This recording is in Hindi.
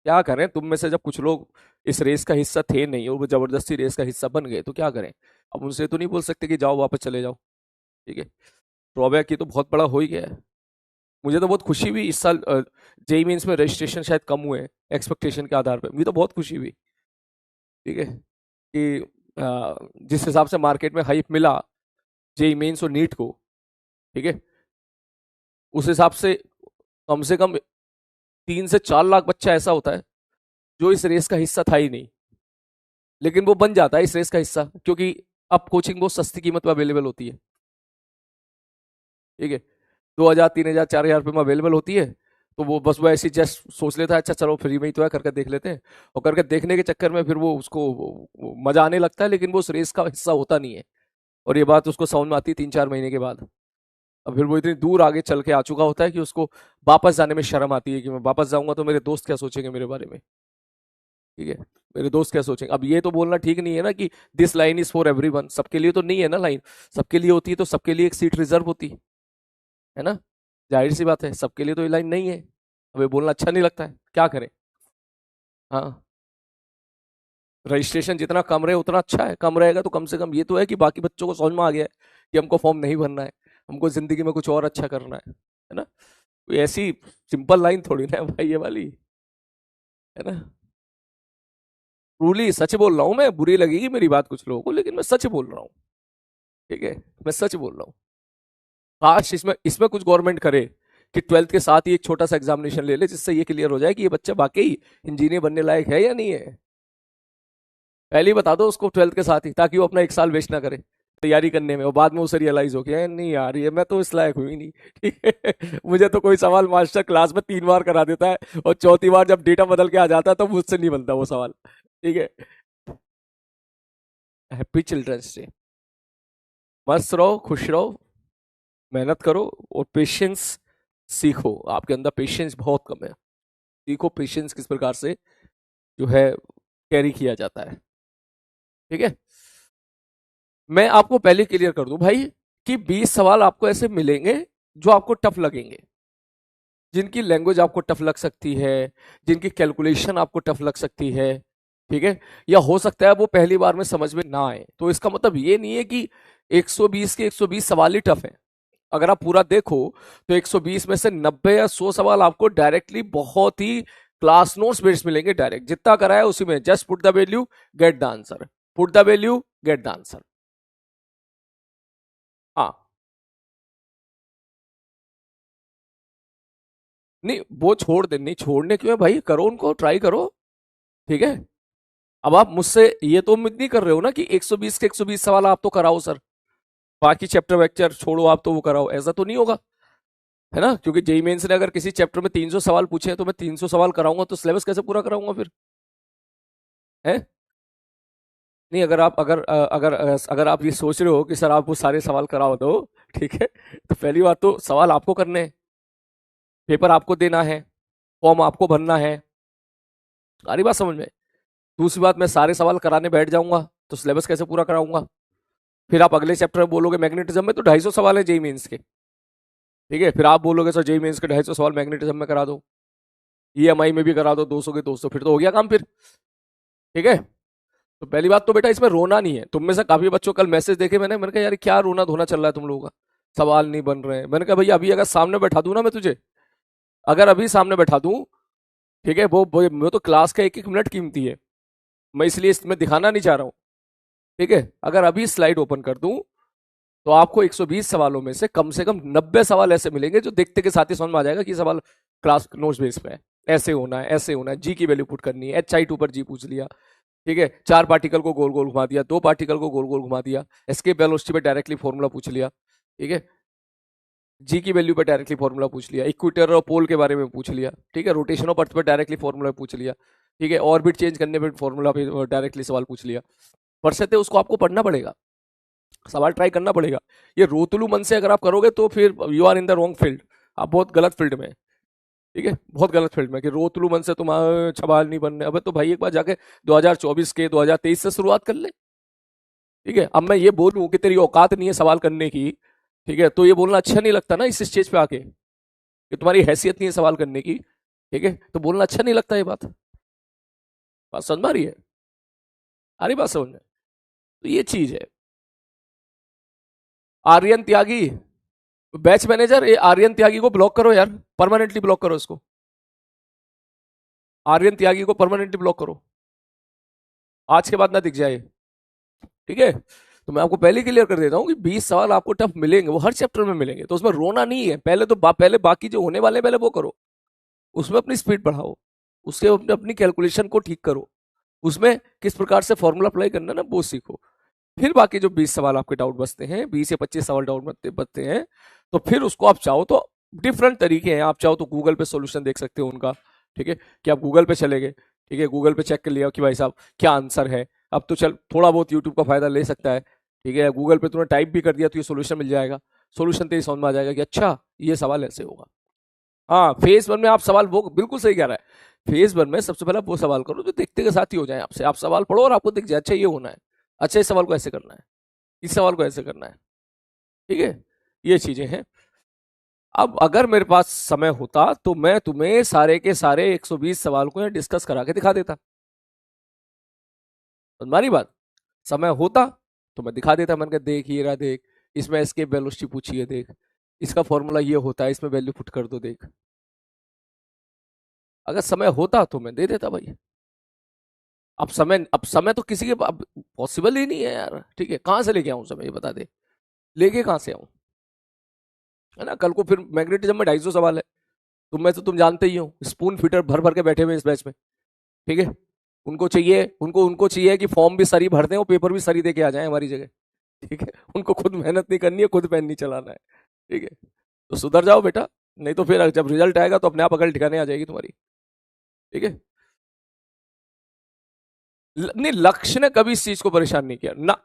क्या करें, तुम में से जब कुछ लोग इस रेस का हिस्सा थे नहीं और वो जबरदस्ती रेस का हिस्सा बन गए तो क्या करें। अब उनसे तो नहीं बोल सकते कि जाओ वापस चले जाओ। ठीक है। ड्रॉबैक ये तो बहुत बड़ा हो ही गया है। मुझे तो बहुत खुशी हुई इस साल जेई मेंस में रजिस्ट्रेशन शायद कम हुए एक्सपेक्टेशन के आधार पर, मुझे तो बहुत खुशी हुई। ठीक है कि जिस हिसाब से मार्केट में हाइप मिला जेई मेंस और नीट को, ठीक है, उस हिसाब से कम 3 से 4 लाख बच्चा ऐसा होता है जो इस रेस का हिस्सा था ही नहीं, लेकिन वो बन जाता है इस रेस का हिस्सा क्योंकि अब कोचिंग बहुत सस्ती कीमत में अवेलेबल होती है। ठीक है। 2,000 3,000 4,000 रुपये में अवेलेबल होती है। तो वो बस वो ऐसी जस्ट सोच लेता है अच्छा चलो फ्री में ही तो है करके देख लेते हैं। और करके देखने के चक्कर में फिर वो उसको वो मजा आने लगता है, लेकिन वो उस रेस का हिस्सा होता नहीं है। और ये बात उसको समझ में आती है 3 4 महीने के बाद। अब फिर वो इतनी दूर आगे चल के आ चुका होता है कि उसको वापस जाने में शर्म आती है कि मैं वापस जाऊंगा तो मेरे दोस्त क्या सोचेंगे मेरे बारे में। ठीक है। मेरे दोस्त क्या सोचेंगे। अब ये तो बोलना ठीक नहीं है ना कि this line is for everyone, सबके लिए तो नहीं है ना लाइन। सबके लिए होती है तो सबके लिए एक सीट रिजर्व होती है ना। जाहिर सी बात है सबके लिए तो ये लाइन नहीं है। अब ये बोलना अच्छा नहीं लगता है, क्या करें। हाँ। रजिस्ट्रेशन जितना कम रहे उतना अच्छा है, कम रहेगा तो कम से कम ये तो है कि बाकी बच्चों को समझ में आ गया है कि हमको फॉर्म नहीं भरना है, हमको जिंदगी में कुछ और अच्छा करना है ना। कोई ऐसी सिंपल लाइन थोड़ी ना है भाई ये वाली, है ना। ट्रूली सच बोल रहा हूं मैं, बुरी लगेगी मेरी बात कुछ लोगों को लेकिन मैं सच बोल रहा हूँ। ठीक है। मैं सच बोल रहा हूँ। काश इसमें इसमें कुछ गवर्नमेंट करे कि 12th के साथ ही एक छोटा सा एग्जामिनेशन ले ले जिससे ये क्लियर हो जाए कि ये बच्चा वाकई इंजीनियर बनने लायक है या नहीं है। पहले ही बता दो उसको 12th के साथ ही, ताकि वो अपना एक साल वेस्ट ना करे तैयारी करने में और बाद में उसे रियलाइज हो गया नहीं यार ये मैं तो इस लायक हुई नहीं। ठीक है। मुझे तो कोई सवाल मास्टर क्लास में 3 बार करा देता है और चौथी बार जब डेटा बदल के आ जाता है तो मुझसे नहीं बनता वो सवाल। ठीक है। Happy children's day. मस्त रहो, खुश रहो, मेहनत करो और पेशेंस सीखो। आपके अंदर पेशेंस बहुत कम है। सीखो पेशेंस किस प्रकार से जो है कैरी किया जाता है। ठीक है। मैं आपको पहले क्लियर कर दूं भाई कि 20 सवाल आपको ऐसे मिलेंगे जो आपको टफ लगेंगे, जिनकी लैंग्वेज आपको टफ लग सकती है, जिनकी कैलकुलेशन आपको टफ लग सकती है। ठीक है। या हो सकता है वो पहली बार में समझ में ना आए, तो इसका मतलब ये नहीं है कि 120 के 120 सवाल ही टफ है। अगर आप पूरा देखो तो 120 में से 90 या 100 सवाल आपको डायरेक्टली बहुत ही क्लास नोट्स बेस्ड मिलेंगे। डायरेक्ट जितना कराया उसी में just put the value get the answer, put the value get the answer. हाँ। नहीं वो छोड़ दे, नहीं छोड़ने क्यों है भाई, करो उनको ट्राई करो। ठीक है। अब आप मुझसे ये तो उम्मीद नहीं कर रहे हो ना कि 120 के 120 सवाल आप तो कराओ सर, बाकी चैप्टर वेक्चर छोड़ो आप तो वो कराओ, ऐसा तो नहीं होगा। है ना, क्योंकि जेई मेंस ने अगर किसी चैप्टर में 300 सवाल पूछे हैं तो मैं 300 सवाल कराऊंगा तो सिलेबस कैसे पूरा कराऊंगा फिर। है। नहीं अगर आप अगर आप ये सोच रहे हो कि सर आप वो सारे सवाल कराओ दो, ठीक है, तो पहली बात तो सवाल आपको करने हैं, पेपर आपको देना है, फॉर्म आपको भरना है। आ रही बात समझ में। दूसरी बात मैं सारे सवाल कराने बैठ जाऊंगा तो सिलेबस कैसे पूरा कराऊंगा। फिर आप अगले चैप्टर में बोलोगे मैग्नेटिज्म में तो 250 सवाल है जेई मेंस के। ठीक है। फिर आप बोलोगे सर जेई मेंस के 250 सवाल मैग्नेटिज्म में करा दो, ईएमआई में भी करा दो 200 के 200, फिर तो हो गया काम फिर। ठीक है। तो पहली बात तो बेटा इसमें रोना नहीं है। तुम में से काफी बच्चों कल मैसेज देखे मैंने कहा यार क्या रोना धोना चल रहा है तुम लोगों का, सवाल नहीं बन रहे हैं। मैंने कहा भैया अभी अगर सामने बैठा दूं ना मैं तुझे, अगर अभी सामने बैठा दूं, ठीक है, वो तो क्लास का 1 1 मिनट कीमती है, मैं इसलिए इसमें दिखाना नहीं चाह रहा हूँ। ठीक है। अगर अभी स्लाइड ओपन कर दूं तो आपको 120 सवालों में से कम 90 सवाल ऐसे मिलेंगे जो देखते के साथ ही समझ में आ जाएगा कि सवाल क्लास नोट्स बेस पे है। ऐसे होना है, ऐसे होना है, जी की वैल्यू पुट करनी है, HI2 पर जी पूछ लिया। ठीक है। 4 पार्टिकल को गोल गोल घुमा दिया, 2 पार्टिकल को गोल गोल घुमा दिया, एस्केप वेलोसिटी पे डायरेक्टली फॉर्मूला पूछ लिया। ठीक है। जी की वैल्यू पे डायरेक्टली फॉर्मूला पूछ लिया, इक्वेटर और पोल के बारे में पूछ लिया। ठीक है। रोटेशन ऑफ अर्थ पे डायरेक्टली फॉर्मूला पूछ लिया। ठीक है। ऑर्बिट चेंज करने पे फॉर्मूला पे डायरेक्टली सवाल पूछ लिया। परसते उसको आपको पढ़ना पड़ेगा, सवाल ट्राई करना पड़ेगा। ये रोतुलू मन से अगर आप करोगे तो फिर you are in the wrong field, आप बहुत गलत फील्ड में। ठीक है। बहुत गलत फील्ड में कि रोतुलू मन से तुम सवाल नहीं बनने। अबे तो भाई एक बार जाके 2024 के 2023 से शुरुआत कर ले। ठीक है। अब मैं ये बोलूं कि तेरी औकात नहीं है सवाल करने की, ठीक है, तो ये बोलना अच्छा नहीं लगता ना इस स्टेज पे आके कि तुम्हारी हैसियत नहीं है सवाल करने की। ठीक है। तो बोलना अच्छा नहीं लगता ये बात। बात समझ में आ रही है? आ रही बात समझ में? तो ये चीज है। आर्यन त्यागी, बैच मैनेजर, ये आर्यन त्यागी को ब्लॉक करो यार, परमानेंटली ब्लॉक करो इसको। आर्यन त्यागी को परमानेंटली ब्लॉक करो, आज के बाद ना दिख जाए। ठीक है, तो मैं आपको पहले क्लियर कर देता हूँ कि 20 सवाल आपको टफ मिलेंगे, वो हर चैप्टर में मिलेंगे, तो उसमें रोना नहीं है। पहले तो पहले बाकी जो होने वाले पहले वो करो, उसमें अपनी स्पीड बढ़ाओ, उसके अपनी कैलकुलेशन को ठीक करो, उसमें किस प्रकार से फॉर्मूला अप्लाई करना है ना वो सीखो। फिर बाकी जो 20 सवाल आपके डाउट बचते हैं, 20 या 25 सवाल डाउट बचते हैं, तो फिर उसको आप चाहो तो डिफरेंट तरीके हैं, आप चाहो तो गूगल पे सॉल्यूशन देख सकते हो उनका। ठीक है, कि आप गूगल पे चले गए, ठीक है, गूगल पे चेक कर लिया कि भाई साहब क्या आंसर है। अब तो चल थोड़ा बहुत यूट्यूब का फायदा ले सकता है, ठीक है, गूगल पे तूने टाइप भी कर दिया तो ये सोल्यूशन मिल जाएगा, सोल्यूशन तो ये समझ में आ जाएगा कि अच्छा ये सवाल ऐसे होगा। हाँ, फेज वन में आप सवाल, वो बिल्कुल सही कह रहा है, फेज वन में सबसे पहले वो सवाल करो जो देखते के साथ ही हो जाए आपसे। आप सवाल पढ़ो और आपको दिख जाए अच्छा ये होना है, अच्छा इस सवाल को ऐसे करना है, इस सवाल को ऐसे करना है। ठीक है, ये चीजें हैं। अब अगर मेरे पास समय होता तो मैं तुम्हें सारे के सारे 120 सवाल को यहाँ डिस्कस करा के दिखा देता। तुम्हारी बात, समय होता तो मैं दिखा देता, मैंने कहा देख ये रहा, देख इसमें एस्केप वेलोसिटी पूछी है, देख इसका फॉर्मूला ये होता है, इसमें वैल्यू पुट कर दो, देख। अगर समय होता तो मैं दे देता भाई। अब समय तो किसी के पॉसिबल ही नहीं है यार। ठीक है, कहां से लेके आऊं समय, ये बता दे, लेके कहां से आऊं, है ना? कल को फिर मैग्नेटिज्म में 250 सवाल है, तुम जानते ही हो, स्पून फीटर भर भर के बैठे हुए इस बैच में। ठीक है, उनको चाहिए कि फॉर्म भी सरी भर दें और पेपर भी सरी दे के आ जाए हमारी जगह। ठीक है, उनको खुद मेहनत नहीं करनी है, खुद पेन नहीं चलाना है। ठीक है, तो सुधर जाओ बेटा, नहीं तो फिर जब रिजल्ट आएगा तो अपने आप अकल ठिकाने आ जाएगी तुम्हारी। ठीक है, नहीं लक्ष्य ने कभी इस चीज को परेशान नहीं किया ना,